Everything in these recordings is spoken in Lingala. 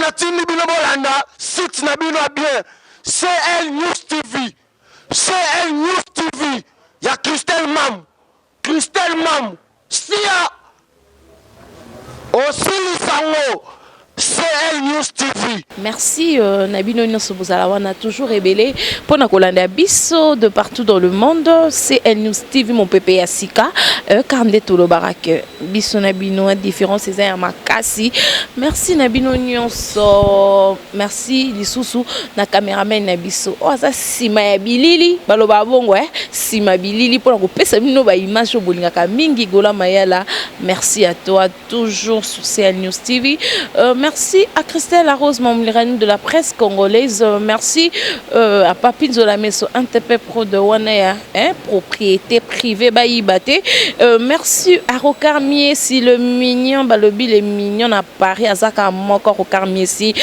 Natini Binobolanda, site Nabino bien. CL News TV. CL News TV. Il y a Christelle Mam. Christelle Mam. Sia. Aussi Sango. CL News TV. Merci Nabino Nyonso Bozala wana toujours rebelle pour na kolanda biso de partout dans le monde. CL News TV mon pépé Asika kande tolo barake biso Nabino différence c'est ya makasi. Merci Nabino Nyonso. Merci lisusu na cameraman na biso. Oh ça sima ya bilili baloba bongo sima bilili pour ko pesa bino ba image bolingaka mingi gola mayala. Merci à toi toujours sur CL News TV. Merci à Christelle Arose, Mamlirani de la presse congolaise. Merci à Papine Zolameso, NTP Pro de Wanaya, propriété privée Baïbate. Merci à Rocarmier, si le mignon, Balobi, les mignons à Paris, à Zaka Moko, Rocarmier, si.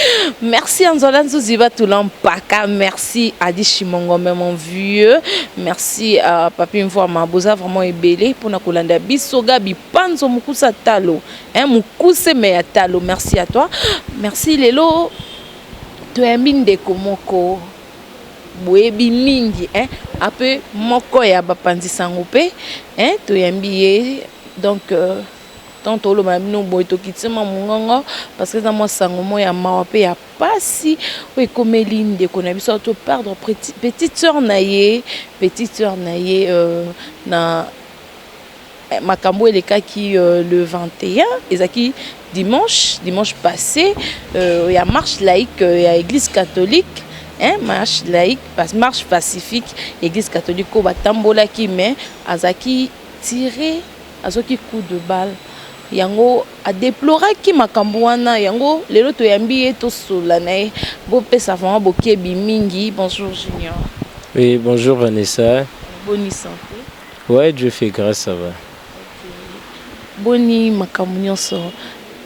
Merci à Nzolan Zouziva Toulan-Paka. Merci à Dishimongo, mon vieux. Merci à Papine Voima Boza, vraiment ébélé pour Nakolanda Bisoga, Bipanzo, Mukusa Talo. Mukuse Meyatalo, merci à toi. Merci Lelo. Tu es minde komoko. Boebi mingi peu moko ya bapandi sangope tu es mbié donc tantôt le même nous boy to kitima mungongo parce que dans moi sangomo ya mawape ya pasi oui comme linde qu'on a biso to perdre petite sœur naie na makambo eleka qui le 21 ezaki dimanche passé il y a marche laïque à église catholique marche laïque marche pacifique église catholique ko batambola ki mais azaki tiré azoki coup de balle yango a déploré ki makambo wana yango lelo to yambi to solanae bo pesa vraiment bokebi mingi. Bonjour Junior. Oui, bonjour Vanessa. Bonne santé. Ouais, Dieu fait grâce, ça va. Boni makambo nyonso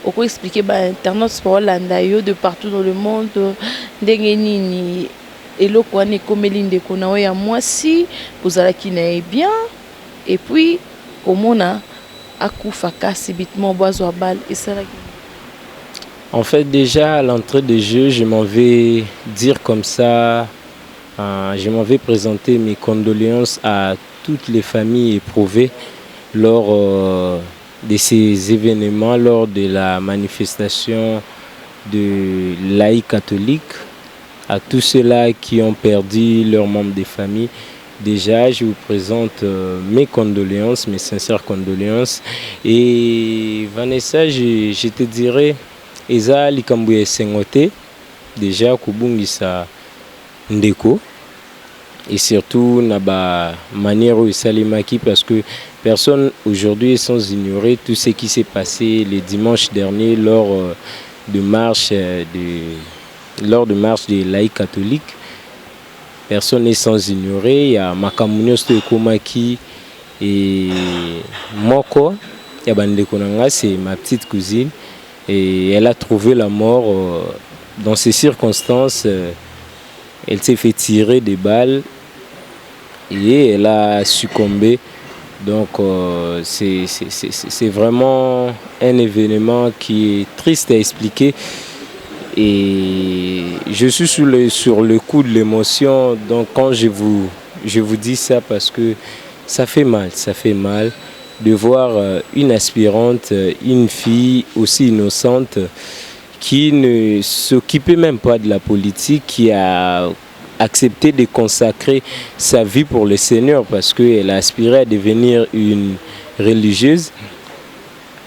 oko expliquer ba internet pour l'andayo de partout dans le monde ndenge nini eloko ane komelinde kona ya mwasi bozala ki na bien et puis komona akufa kasi bitement bozo balle et ça. En fait déjà à l'entrée de jeu, je m'en vais dire comme ça, je m'en vais présenter mes condoléances à toutes les familles éprouvées lors de ces événements, lors de la manifestation de laïcs catholiques, à tous ceux-là qui ont perdu leurs membres de famille. Déjà, je vous présente mes condoléances, mes sincères condoléances. Et Vanessa, je te dirais, Eza Likambouye Sengote, déjà Kubungisa Ndeko. Et surtout, na manière où Salimaki, parce que personne aujourd'hui est sans ignorer tout ce qui s'est passé le dimanche dernier lors de marche des laïcs catholiques. Personne n'est sans ignorer. Il y a Makamunios Komaki et Moko. Il y a Bandekonanga, c'est ma petite cousine. Et elle a trouvé la mort dans ces circonstances. Elle s'est fait tirer des balles et elle a succombé. Donc c'est vraiment un événement qui est triste à expliquer. Et je suis sur le coup de l'émotion. Donc quand je vous dis ça, parce que ça fait mal de voir une aspirante, une fille aussi innocente qui ne s'occupait même pas de la politique, qui a accepté de consacrer sa vie pour le Seigneur parce qu'elle a aspiré à devenir une religieuse.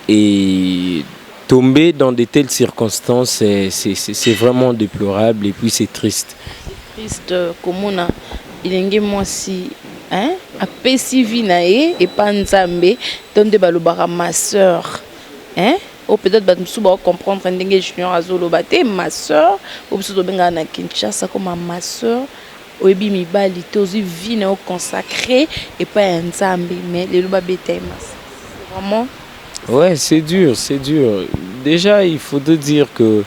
Et tomber dans de telles circonstances, c'est vraiment déplorable et puis c'est triste. C'est triste, comme on a, il y a moi si, a pesivi nae et pas nzambe, donne de balobara ma soeur, ou peut-être que tu vas comprendre que Junior Azolobate, ma soeur, ou peut-être que tu vas Kinshasa comme ma soeur, ou bien mi bali, tu as vie consacrée et pas un nzambe, mais les lobabete, c'est vraiment. Ouais, c'est dur. Déjà, il faudrait dire que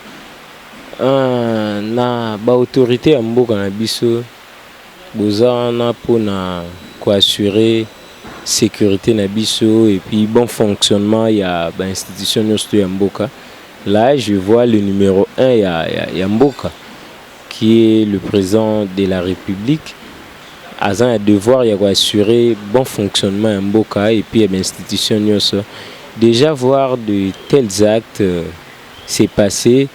na ba autorité à mboka na biso bozana pour na assurer sécurité na biso et puis bon fonctionnement il y a ba institution nyonso ya mboka Là, je vois le numéro 1, il y a Mboka, qui est le président de la République. Azan a devoir assurer bon fonctionnement à Mboka et puis à l'institution. Déjà voir de tels actes s'est passé,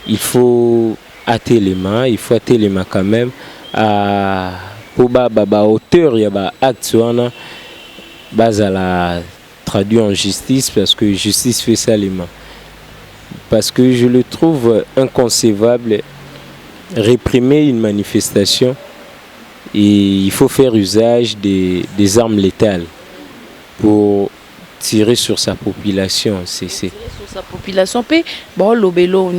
il faut hâter les mains, quand même pour hauteur il y a acte base à la traduire en justice parce que justice fait ça les mains. Parce que je le trouve inconcevable réprimer une manifestation et il faut faire usage des armes létales pour tirer sur sa population. Tirer sur sa population. Bon, l'obélo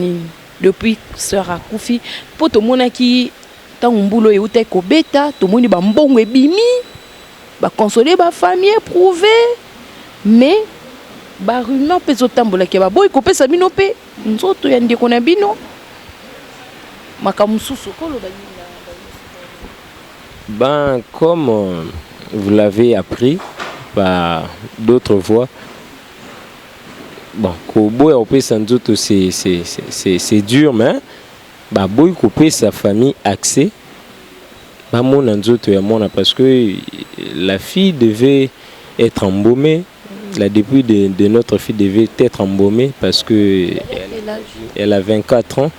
depuis Sœur Akoufi, pour tout le monde qui tant un boulot et outé kobeta, tout le monde ba mbongo ebimi, ba consoler ba famille éprouvé, mais ba rumeur peut zotambola ke ba boy kopesa bino pe nzoto ya ndeko na bino makamususu kolo ba. Ben, comme vous l'avez appris par d'autres voix, bon, Kobo et sans doute c'est dur, mais bah boy couper sa famille accès, bah mon anzoto et mon parce que la fille devait être embaumée, la dépouille de notre fille devait être embaumée parce que elle a 24 ans.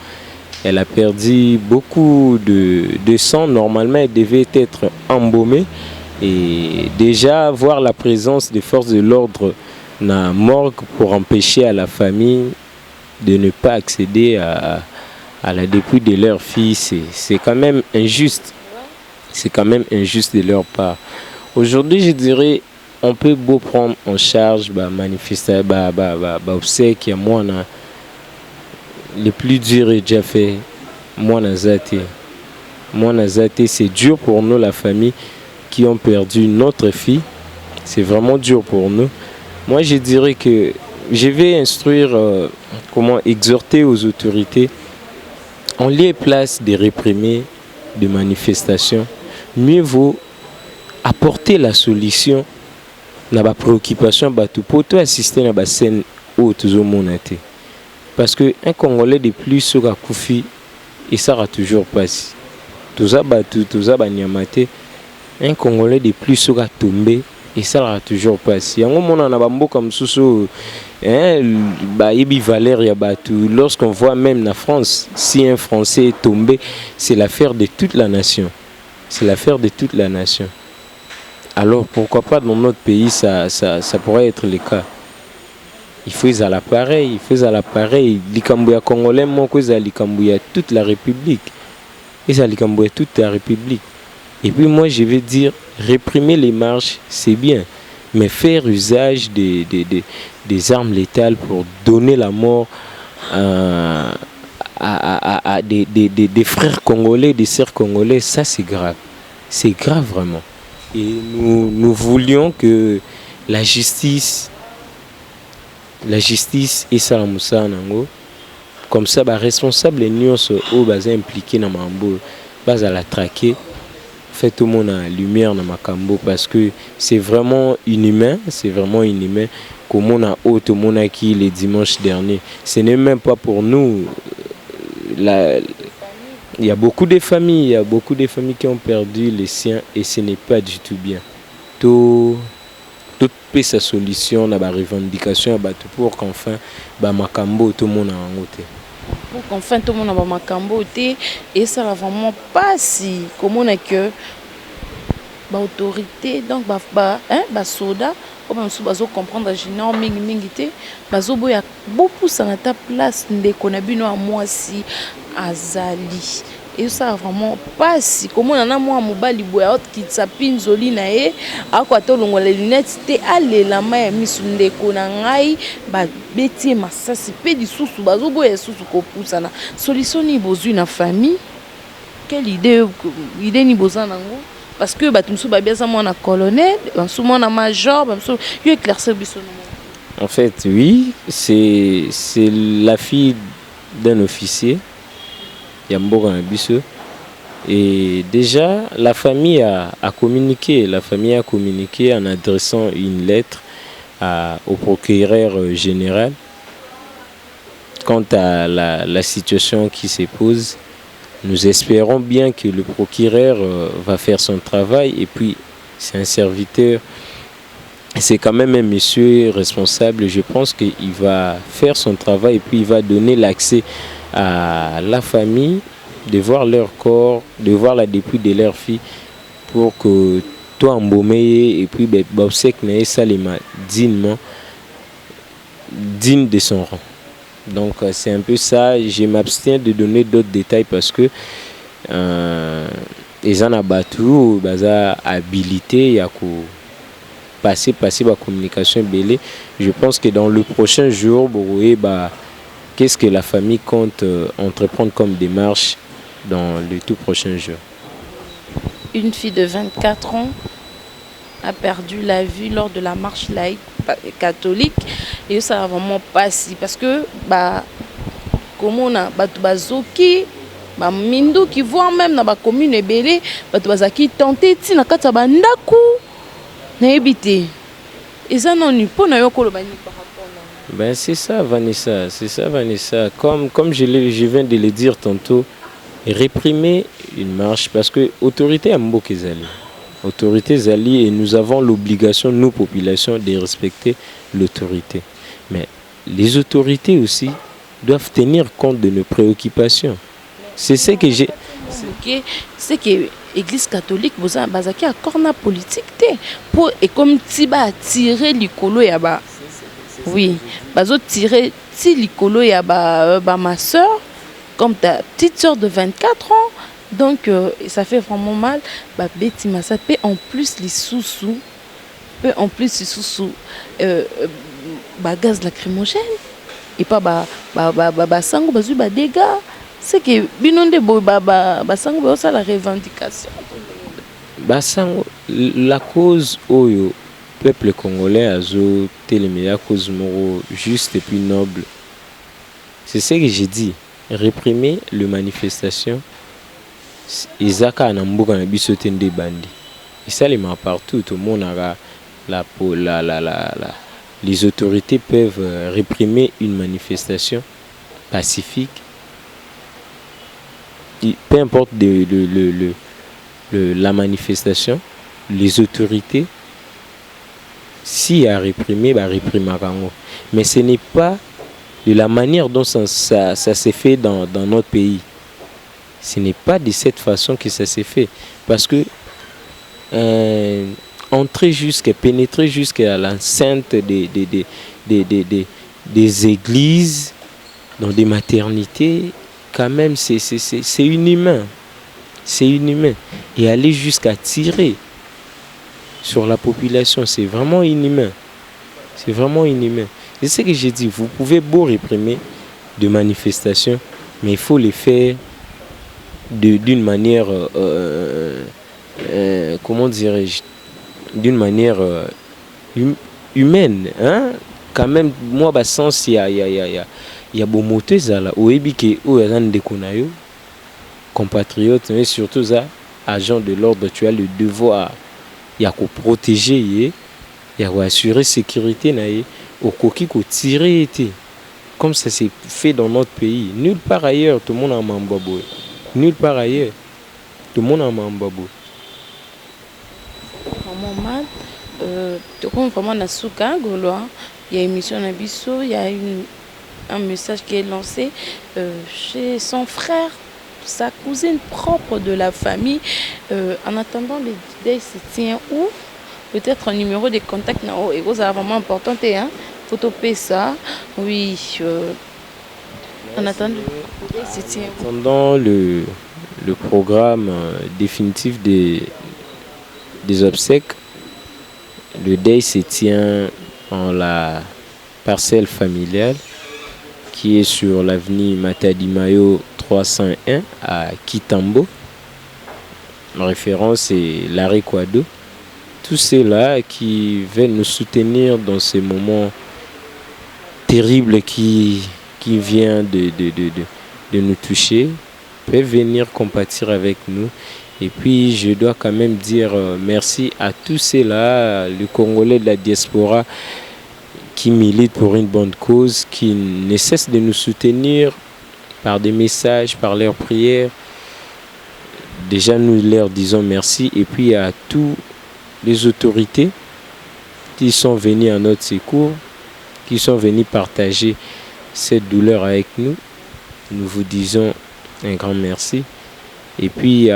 Elle a perdu beaucoup de sang. Normalement, elle devait être embaumée. Et déjà, voir la présence des forces de l'ordre dans la morgue pour empêcher à la famille de ne pas accéder à la dépouille de leur fille, c'est quand même injuste. C'est quand même injuste de leur part. Aujourd'hui, je dirais, on peut beau prendre en charge, manifester, obsèques, il y a moi, le plus dur est déjà fait. Moi, Nazate, c'est dur pour nous, la famille, qui ont perdu notre fille. C'est vraiment dur pour nous. Moi, je dirais que je vais instruire, comment exhorter aux autorités, en lieu et place de réprimer des manifestations. Mieux vaut apporter la solution dans la préoccupation pour tout assister à la scène où tout le monde était. Parce qu'un Congolais de plus sur la Koufi, et ça va toujours passer. Tout ça, un Congolais de plus sur la tombé, et ça va toujours passer. Lorsqu'on voit même la France, si un Français est tombé, c'est l'affaire de toute la nation. C'est l'affaire de toute la nation. Alors pourquoi pas dans notre pays, ça pourrait être le cas. Il faut à l'appareil, l'Ikambouya congolais, l'Ikambouya toute la République. L'Ikambouya toute la République. Et puis moi je vais dire, réprimer les marches, c'est bien. Mais faire usage des armes létales pour donner la mort à des frères congolais, des sœurs congolais, ça c'est grave. C'est grave vraiment. Et nous voulions que la justice et ça nango comme ça responsable nyons au bas impliqué dans mambo bas à la traquer fait tout le monde en lumière dans makambo parce que c'est vraiment inhumain comme on a tout le monde qui les dimanches derniers. Ce n'est même pas pour nous. Il y a beaucoup de familles qui ont perdu les siens et ce n'est pas du tout bien. Toute sa solution, la revendication pour qu'enfin makambo tout le monde a ngoté. Pour qu'enfin tout le monde a makambo et ça va vraiment pas si comme on a que autorité donc soda comme sous bazo comprendre général mingi té bazo boya beaucoup ça na ta place ndeko na bino a moi si azali. Et ça vraiment pas si comme on a moi mobali boya autre qui sapinzoli na e akwato longo les lunettes té aller la main misu ndeko na ngai ba beti masasi pe di susu bazo boya susu ko poussana solution ni bozu na famille quelle idée ni bozana ngo parce que batumsu ba biasa moi na colonel batumsu moi na major batumsu yo éclaircir biso. En fait oui, c'est la fille d'un officier Yamboga Bisso. Et déjà, la famille a communiqué en adressant une lettre au procureur général quant à la situation qui se pose, nous espérons bien que le procureur va faire son travail. Et puis, c'est un serviteur, c'est quand même un monsieur responsable. Je pense qu'il va faire son travail et puis il va donner l'accès à la famille de voir leur corps, de voir la dépouille de leur fille pour que toi embaumé et puis Bobsek n'est salima dignement, digne de son rang. Donc c'est un peu ça. Je m'abstiens de donner d'autres détails parce que les gens abattus, baza habilité, il y a passer la communication belée. Je pense que dans le prochain jour, qu'est-ce que la famille compte entreprendre comme démarche dans le tout prochain jour. Une fille de 24 ans a perdu la vue lors de la marche laïque catholique et ça a vraiment passé parce que comme on a bazoki mindo qui voit même dans la commune ebele bazaki tenté tina kata bandaku na ebité et ça non pas na yo koloba ni par rapport. C'est ça Vanessa, comme je viens de le dire tantôt, réprimer une marche parce que autorité a mboke zali. Autorité zali et nous avons l'obligation, nous populations, de respecter l'autorité. Mais les autorités aussi doivent tenir compte de nos préoccupations. C'est ce que j'ai. C'est que l'Église catholique bazaki accord na politique pour et comme tiba tirer l'icolo ya ba. Oui, bazo tirer ti l'icolo ya ba ma soeur comme ta petite soeur de 24 ans. Donc ça fait vraiment mal. Betty Massa peut en plus les sous-sous. Gaz lacrymogène. Et pas sango bazu dégâts. C'est que binonde sango ça la revendication. Sango la cause oyo peuple congolais azo télémédia cause moro juste et puis noble. C'est ce que j'ai dit. Réprimer les manifestations. Isaka na mbuka na biso tende bandi. Et ça les partout, tout le monde a les autorités peuvent réprimer une manifestation pacifique. Peu importe la manifestation, les autorités, s'il y a réprimé, réprimer. Mais ce n'est pas de la manière dont ça s'est fait dans notre pays. Ce n'est pas de cette façon que ça s'est fait. Parce que pénétrer jusqu'à l'enceinte des églises, dans des maternités, quand même, c'est inhumain. C'est inhumain. Et aller jusqu'à tirer sur la population, c'est vraiment inhumain. C'est vraiment inhumain. C'est ce que j'ai dit. Vous pouvez beau réprimer de manifestations, mais il faut les faire d'une manière, comment dirais-je, d'une manière humaine. Hein? Quand même, moi, sens, il y a beau moté ça là. Au Ebike, où il y a des compatriotes, mais surtout ça, agents de l'ordre, tu as le devoir, il y a qu'à protéger, il y a qu'à assurer sécurité, au coquille qu'au tirer, comme ça s'est fait dans notre pays. Nulle part ailleurs, tout le monde a un mambabo. Nulle part ailleurs, tout le monde a un mambabo. Vraiment mal. Tu comprends vraiment na souka gaulois. Il y a une émission à Bissau, il y a un message qui est lancé chez son frère, sa cousine propre de la famille. En attendant, le deuil se tient où? Peut-être un numéro de contact, et c'est vraiment important, hein? Photo ça, oui. En attendant, le deuil se tient où? Pendant le programme définitif des obsèques, le deuil se tient en la parcelle familiale qui est sur l'avenue Matadi Mayo 301 à Kitambo. La référence est Larry Kwado. Tous ceux-là qui viennent nous soutenir dans ces moments terribles qui vient de nous toucher peuvent venir compatir avec nous. Et puis je dois quand même dire merci à tous ceux-là, les Congolais de la diaspora qui militent pour une bonne cause, qui ne cessent de nous soutenir par des messages, par leurs prières. Déjà, nous leur disons merci. Et puis à tous les autorités qui sont venus à notre secours, qui sont venus partager cette douleur avec nous, nous vous disons un grand merci. Et puis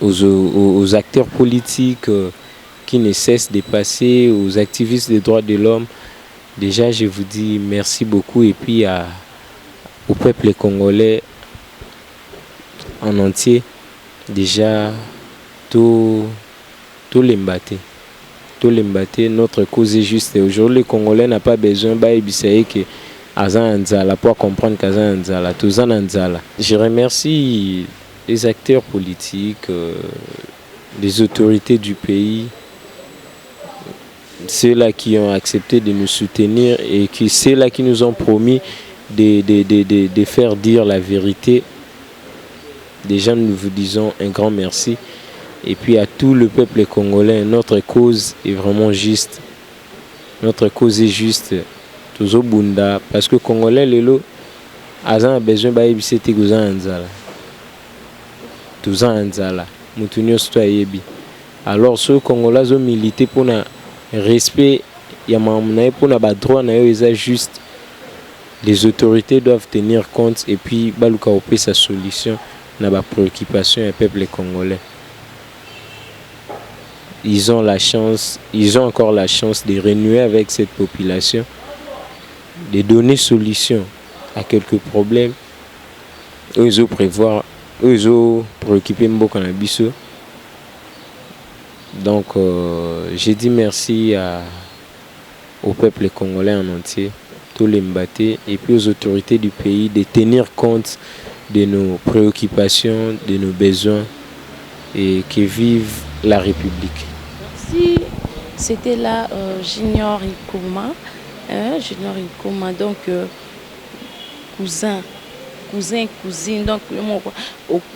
aux acteurs politiques qui ne cessent de passer, aux activistes des droits de l'homme, déjà je vous dis merci beaucoup. Et puis au peuple congolais en entier, déjà tout l'embatté. Tout l'embatté, notre cause est juste. Aujourd'hui, le Congolais n'a pas besoin d'essayer que Azan pour comprendre qu'Azan Anzala, tout Anzala. Je remercie les acteurs politiques, les autorités du pays, ceux-là qui ont accepté de nous soutenir et ceux-là qui nous ont promis de faire dire la vérité. Déjà, nous vous disons un grand merci. Et puis à tout le peuple congolais, notre cause est vraiment juste. Notre cause est juste. Tozo Bunda. Parce que Congolais, lelo, a besoin de Gouza Anzala. Touza Anzala. Moutounio Stoyebi. Alors, ceux Congolais ont milité pour le respect, pour le droit, c'est juste. Les autorités doivent tenir compte et puis baluka opé sa solution na ba préoccupation du peuple congolais. Ils ont encore la chance de renouer avec cette population, de donner solution à quelques problèmes. Ils ont prévoir, ils ont préoccupé beaucoup dans biso. Donc, j'ai dit merci au peuple congolais en entier, tous les Mbaté, et puis aux autorités du pays de tenir compte de nos préoccupations, de nos besoins et que vive la République. Merci. C'était là Junior Ikoma. Junior Ikoma, donc cousine, donc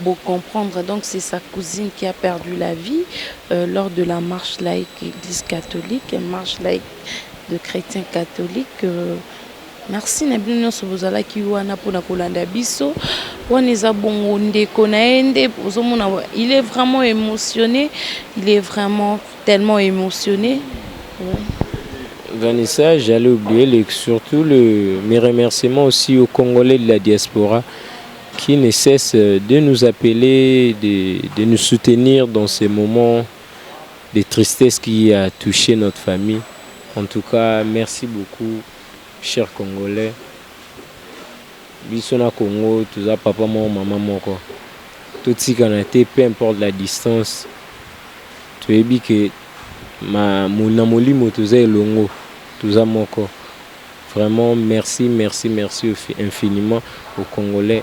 pour comprendre, donc c'est sa cousine qui a perdu la vie lors de la marche laïque Église catholique, marche laïque de chrétiens catholiques. Merci Nabino Sobozala qui wana pona kolanda biso waneza bongo ndeko naende ozomona il est vraiment émotionné, il est vraiment tellement émotionné. Vanessa, j'allais oublier surtout mes remerciements aussi aux Congolais de la diaspora qui ne cessent de nous appeler, de nous soutenir dans ces moments de tristesse qui a touché notre famille. En tout cas, merci beaucoup, chers Congolais. Bisona Congo, tout ça, papa, maman, moko. Tout ce qu'on a été, peu importe la distance, tu es dit que vraiment merci infiniment aux Congolais,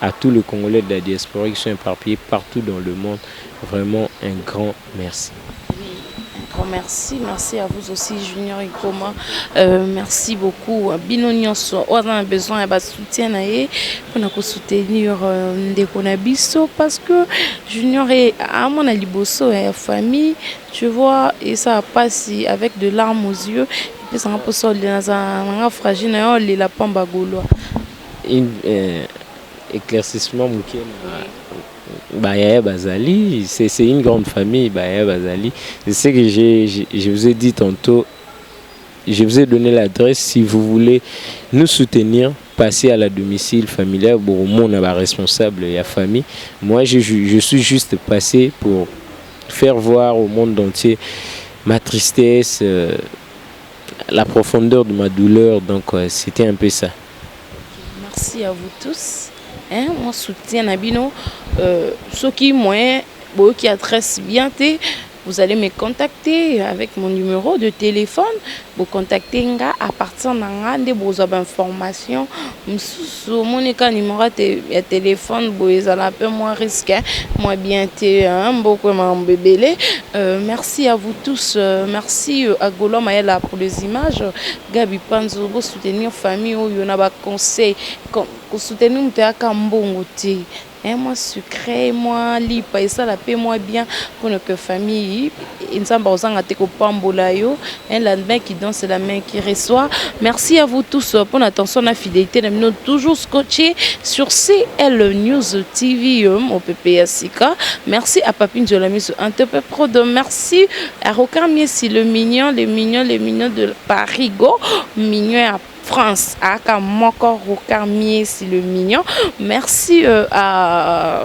à tous les Congolais de la diaspora qui sont éparpillés partout dans le monde. Vraiment un grand merci. Merci à vous aussi Junior Ikoma. Merci beaucoup. Bino nyonso on a besoin de soutien pour soutenir ndeko na biso parce que Junior est à mon aliboso et famille, tu vois, et ça passe avec de larmes aux yeux et ça peut sortir dans un fragile et la pamba gaulois. Éclaircissement mouké. Yaya Bazali, c'est une grande famille, Yaya Bazali. C'est ce que je vous ai dit tantôt. Je vous ai donné l'adresse. Si vous voulez nous soutenir, passez à la domicile familial. Bon, on a responsable et la famille. Moi, je suis juste passé pour faire voir au monde entier ma tristesse, la profondeur de ma douleur. Donc, c'était un peu ça. Merci à vous tous. Mon soutien Nabino, ceux qui moyen qui adressent bien, vous allez me contacter avec mon numéro de téléphone. Vous contactez à partir de vos informations. Sur mon numéro de téléphone, vous allez un peu moins risqué, moins bien beaucoup bébé. Merci à vous tous. Merci à Golo Maëla pour les images. Gabi Panzo, vous soutenir famille où il y en a des conseils. soutenir mutu aka mbongo te. Moi sucré, moi lipa et ça la paix moi bien pour que famille Nzamba ozanga te ko pambola yo. La main qui donne c'est la main qui reçoit. Merci à vous tous pour l'attention, la fidélité. Nous toujours scotché sur CL News TV au PPA Sika. Merci à Papine de la mise un peu pro de merci à Rocard Miesi le mignon de Parigo mignon à France, à Moko Rocard Miesi le mignon. Merci à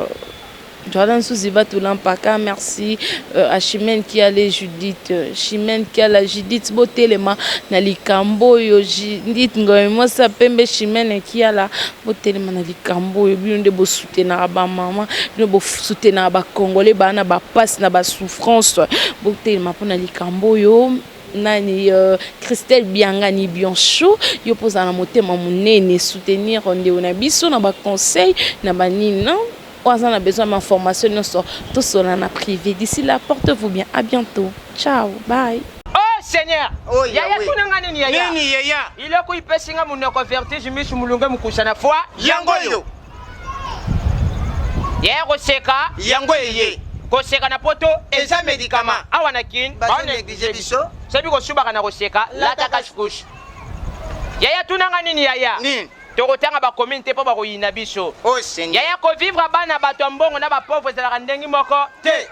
Jordan Souziba Toulampaka, merci à Chimène qui a les Judith, Chimène qui a la Judith Botelema, Nalikambo, Judith Ngoymo Sapembe, Chimène qui a la Botelema Nalikambo, bien de beau soutenir ba maman, de beau soutenir ba Congolais, ba na ba passe na ba souffrance, Botelema pour Nalikambo yo. Nani Christelle Biangani Bianchou yo posa na motema munene soutenir on a biso na ba conseil na ba nina on a besoin d'informations tout cela na privé. D'ici là portez-vous bien, à bientôt, ciao, bye. Oh Seigneur, oh yaya tunanga nini yaya nini yaya ile ko ipesinga munoko vertige misu mulunga mukusana foi yangoyo yaya ko seka yangoye koseka na poto eza médicament awa na kin ba négligé biso sebi ko subaka na koseka lata kashkush yaya tunanga nini yaya nini tokotanga ba communauté po ba koyina biso oh Seigneur yaya ko vivre bana bato mbongo na ba pauvre za ndengi moko te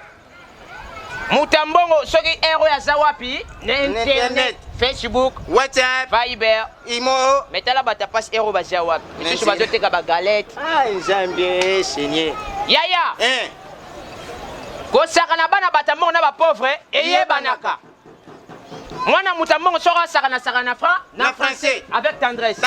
mutambongo soki ero ya zawapi na internet Facebook WhatsApp Viber Imo metala bata passe ero ba zawapi biso bazoteka ba galette ah Nzambe Seigneur yaya kosaka na bana batambo na ba pauvre eyebanaka mwana mutambo soka saka na français avec avec tendresse